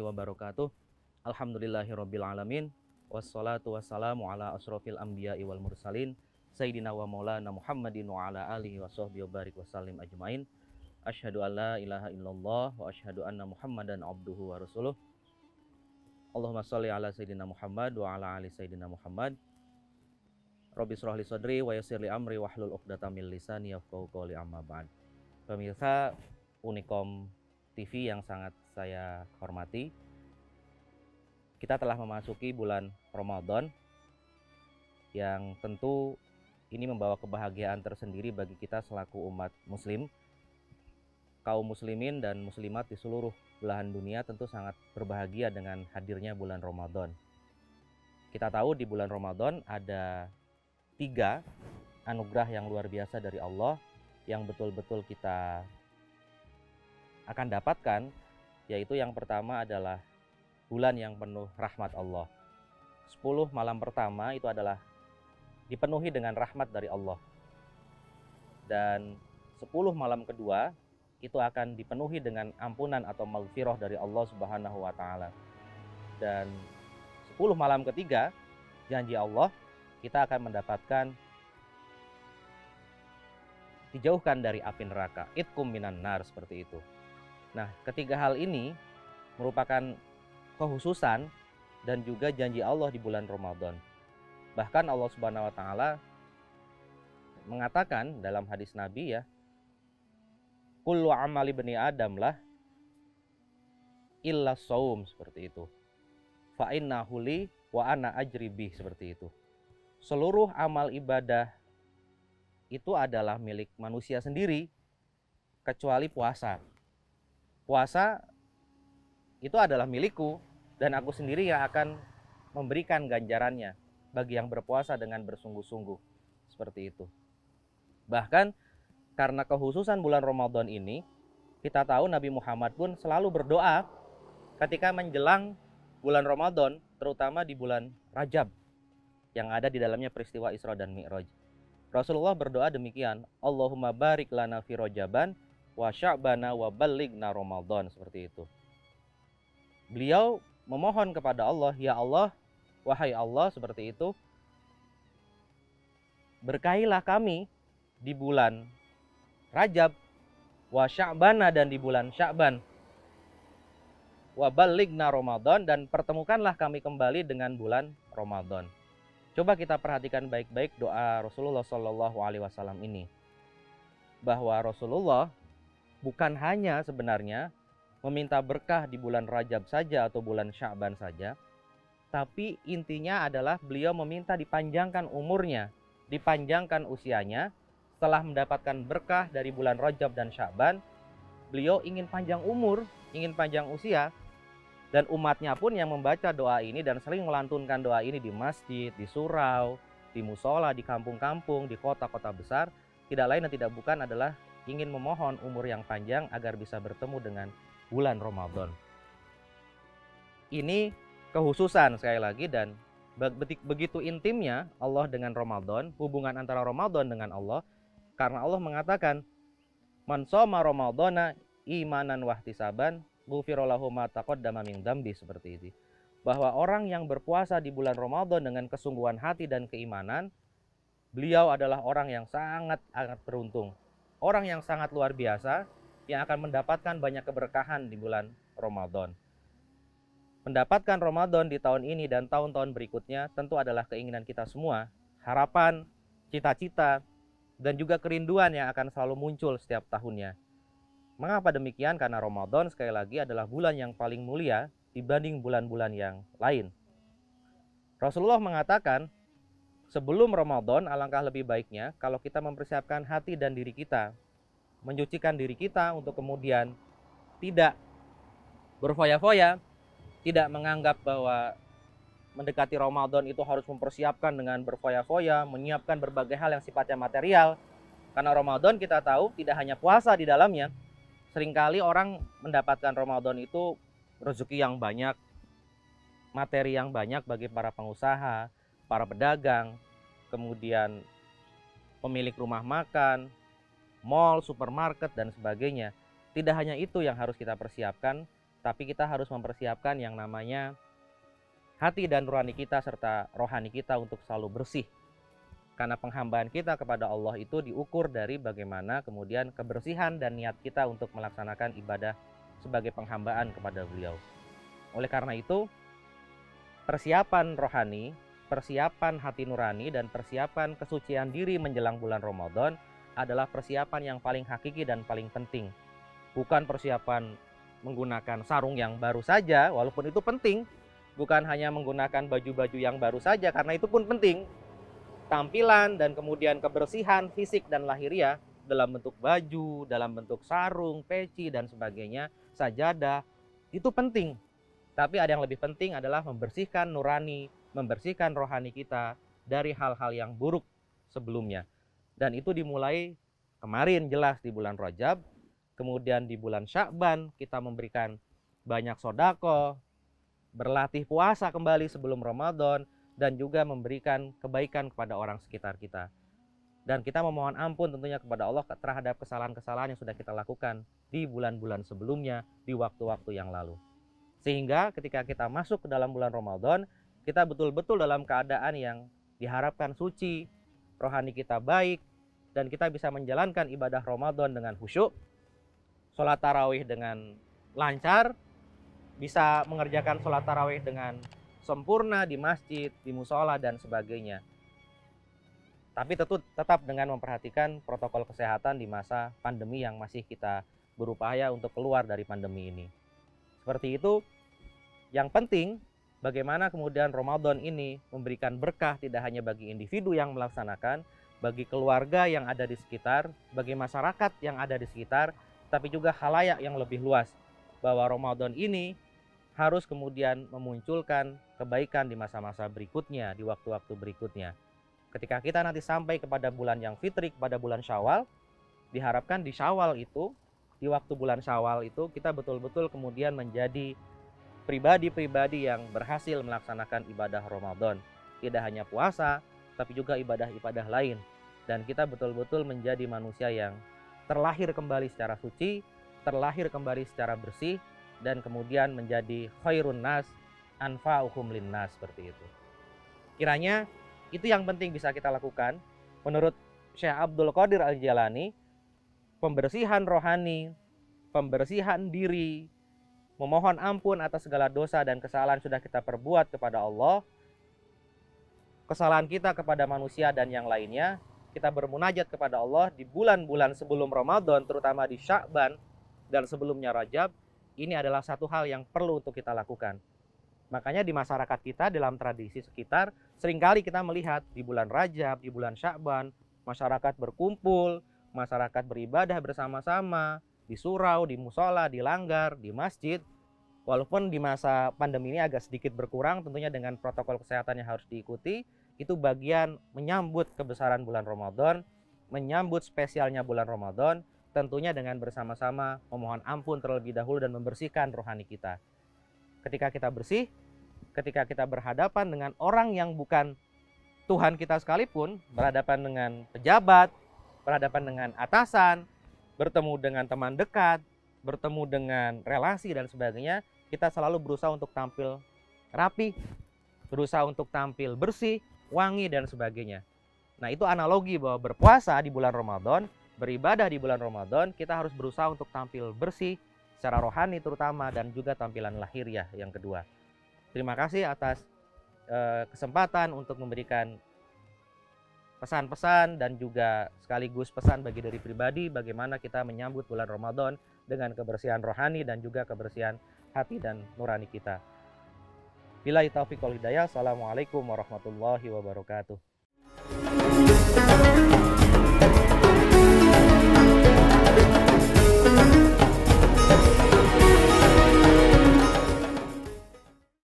wabarakatuh. Alhamdulillahirabbil alamin. Wassalatu wassalamu ala asrofil anbiya'i wal mursalin Sayyidina wa maulana Muhammadin wa ala alihi wa sahbihi wa barik wasallim ajmain. Asyhadu an la ilaha illallah wa asyhadu anna Muhammadan abduhu wa rasuluh. Allahumma sholli ala Sayyidina Muhammad wa ala ali Sayyidina Muhammad. Rabbi shrah li sadri wa yassir li amri wahlul 'uqdatam min lisani yafqahu qawli, amma ba'd. Pemirsa Unikom TV yang sangat saya hormati, kita telah memasuki bulan Ramadan yang tentu ini membawa kebahagiaan tersendiri bagi kita selaku umat muslim. Kaum muslimin dan muslimat di seluruh belahan dunia tentu sangat berbahagia dengan hadirnya bulan Ramadan. Kita tahu di bulan Ramadan ada 3 anugerah yang luar biasa dari Allah yang betul-betul kita akan dapatkan, yaitu yang pertama adalah bulan yang penuh rahmat Allah. 10 malam pertama itu adalah dipenuhi dengan rahmat dari Allah, dan 10 malam kedua itu akan dipenuhi dengan ampunan atau maghfirah dari Allah Subhanahu wa Ta'ala. Dan 10 malam ketiga, janji Allah, kita akan mendapatkan dijauhkan dari api neraka, itqum minan nar, seperti itu. Nah, ketiga hal ini merupakan kekhususan dan juga janji Allah di bulan Ramadan. Bahkan Allah Subhanahu wa Ta'ala mengatakan dalam hadis Nabi, ya, kullu amali bani Adam lah illa shaum, seperti itu. Fa innahu li wa ana ajri bih, seperti itu. Seluruh amal ibadah itu adalah milik manusia sendiri kecuali puasa. Puasa itu adalah milikku dan aku sendiri yang akan memberikan ganjarannya bagi yang berpuasa dengan bersungguh-sungguh, seperti itu. Bahkan karena kekhususan bulan Ramadan ini, kita tahu Nabi Muhammad pun selalu berdoa ketika menjelang bulan Ramadan, terutama di bulan Rajab yang ada di dalamnya peristiwa Isra dan Mi'raj. Rasulullah berdoa demikian, Allahumma barik lana fi Rajaban wa sya'bana wa ballighna Ramadan, seperti itu. Beliau memohon kepada Allah, ya Allah, wahai Allah, seperti itu, berkahilah kami di bulan Rajab, wa sya'bana, dan di bulan Sya'ban, wa ballighna Ramadan, dan pertemukanlah kami kembali dengan bulan Ramadan. Coba kita perhatikan baik-baik doa Rasulullah SAW ini, bahwa Rasulullah bukan hanya sebenarnya meminta berkah di bulan Rajab saja atau bulan Sya'ban saja, tapi intinya adalah beliau meminta dipanjangkan umurnya, dipanjangkan usianya. Setelah mendapatkan berkah dari bulan Rajab dan Sya'ban, beliau ingin panjang umur, ingin panjang usia, dan umatnya pun yang membaca doa ini dan sering melantunkan doa ini di masjid, di surau, di musola, di kampung-kampung, di kota-kota besar, tidak lain dan tidak bukan adalah ingin memohon umur yang panjang agar bisa bertemu dengan bulan Ramadan. Ini kekhususan sekali lagi, dan begitu intimnya Allah dengan Ramadan, hubungan antara Ramadan dengan Allah, karena Allah mengatakan man shoma ramadhana imanan wahtisaban ghufira lahu ma taqaddama min dzambi, seperti ini. Bahwa orang yang berpuasa di bulan Ramadan dengan kesungguhan hati dan keimanan, beliau adalah orang yang sangat beruntung, orang yang sangat luar biasa, yang akan mendapatkan banyak keberkahan di bulan Ramadan. Mendapatkan Ramadan di tahun ini dan tahun-tahun berikutnya tentu adalah keinginan kita semua, harapan, cita-cita, dan juga kerinduan yang akan selalu muncul setiap tahunnya. Mengapa demikian? Karena Ramadan sekali lagi adalah bulan yang paling mulia dibanding bulan-bulan yang lain. Rasulullah mengatakan, sebelum Ramadan alangkah lebih baiknya kalau kita mempersiapkan hati dan diri kita, mencucikan diri kita untuk kemudian tidak berfoya-foya, tidak menganggap bahwa mendekati Ramadan itu harus mempersiapkan dengan berfoya-foya, menyiapkan berbagai hal yang sifatnya material. Karena Ramadan kita tahu tidak hanya puasa di dalamnya. Seringkali orang mendapatkan Ramadan itu rezeki yang banyak, materi yang banyak bagi para pengusaha, para pedagang, kemudian pemilik rumah makan, mal, supermarket, dan sebagainya. Tidak hanya itu yang harus kita persiapkan, tapi kita harus mempersiapkan yang namanya hati dan nurani kita serta rohani kita untuk selalu bersih. Karena penghambaan kita kepada Allah itu diukur dari bagaimana kemudian kebersihan dan niat kita untuk melaksanakan ibadah sebagai penghambaan kepada beliau. Oleh karena itu, persiapan rohani, persiapan hati nurani, dan persiapan kesucian diri menjelang bulan Ramadan adalah persiapan yang paling hakiki dan paling penting. Bukan persiapan menggunakan sarung yang baru saja, walaupun itu penting. Bukan hanya menggunakan baju-baju yang baru saja, karena itu pun penting. Tampilan dan kemudian kebersihan fisik dan lahiriah dalam bentuk baju, dalam bentuk sarung, peci, dan sebagainya, sajadah, itu penting. Tapi ada yang lebih penting adalah membersihkan nurani, membersihkan rohani kita dari hal-hal yang buruk sebelumnya. Dan itu dimulai kemarin jelas di bulan Rajab, kemudian di bulan Sya'ban kita memberikan banyak sodako, berlatih puasa kembali sebelum Ramadan, dan juga memberikan kebaikan kepada orang sekitar kita. Dan kita memohon ampun tentunya kepada Allah terhadap kesalahan-kesalahan yang sudah kita lakukan di bulan-bulan sebelumnya, di waktu-waktu yang lalu. Sehingga ketika kita masuk ke dalam bulan Ramadan, kita betul-betul dalam keadaan yang diharapkan suci, rohani kita baik, dan kita bisa menjalankan ibadah Ramadan dengan khusyuk, sholat tarawih dengan lancar, bisa mengerjakan sholat tarawih dengan sempurna di masjid, di musola, dan sebagainya. Tapi tetap dengan memperhatikan protokol kesehatan di masa pandemi yang masih kita berupaya untuk keluar dari pandemi ini. Seperti itu, yang penting bagaimana kemudian Ramadan ini memberikan berkah tidak hanya bagi individu yang melaksanakan, bagi keluarga yang ada di sekitar, bagi masyarakat yang ada di sekitar, tapi juga khalayak yang lebih luas. Bahwa Ramadan ini harus kemudian memunculkan kebaikan di masa-masa berikutnya, di waktu-waktu berikutnya. Ketika kita nanti sampai kepada bulan yang fitri, kepada bulan Syawal, diharapkan di Syawal itu, di waktu bulan Syawal itu, kita betul-betul kemudian menjadi pribadi-pribadi yang berhasil melaksanakan ibadah Ramadan. Tidak hanya puasa, tapi juga ibadah-ibadah lain. Dan kita betul-betul menjadi manusia yang terlahir kembali secara suci, terlahir kembali secara bersih, dan kemudian menjadi khairun nas anfa'uhum linnas, seperti itu. Kiranya itu yang penting bisa kita lakukan. Menurut Syekh Abdul Qadir Al-Jailani, pembersihan rohani, pembersihan diri, memohon ampun atas segala dosa dan kesalahan sudah kita perbuat kepada Allah, kesalahan kita kepada manusia dan yang lainnya, kita bermunajat kepada Allah di bulan-bulan sebelum Ramadan, terutama di Sya'ban dan sebelumnya Rajab. Ini adalah satu hal yang perlu untuk kita lakukan. Makanya di masyarakat kita, dalam tradisi sekitar, seringkali kita melihat di bulan Rajab, di bulan Sya'ban, masyarakat berkumpul, masyarakat beribadah bersama-sama, di surau, di musola, di langgar, di masjid. Walaupun di masa pandemi ini agak sedikit berkurang, tentunya dengan protokol kesehatan yang harus diikuti, itu bagian menyambut kebesaran bulan Ramadan, menyambut spesialnya bulan Ramadan, tentunya dengan bersama-sama memohon ampun terlebih dahulu dan membersihkan rohani kita. Ketika kita bersih, ketika kita berhadapan dengan orang yang bukan Tuhan kita sekalipun, berhadapan dengan pejabat, berhadapan dengan atasan, bertemu dengan teman dekat, bertemu dengan relasi dan sebagainya, kita selalu berusaha untuk tampil rapi, berusaha untuk tampil bersih, wangi, dan sebagainya. Nah, itu analogi bahwa berpuasa di bulan Ramadan, beribadah di bulan Ramadan, kita harus berusaha untuk tampil bersih secara rohani terutama, dan juga tampilan lahiriah yang kedua. Terima kasih atas kesempatan untuk memberikan pesan-pesan dan juga sekaligus pesan bagi diri pribadi bagaimana kita menyambut bulan Ramadan dengan kebersihan rohani dan juga kebersihan hati dan nurani kita. Billahi taufiq wal hidayah. Assalamualaikum warahmatullahi wabarakatuh.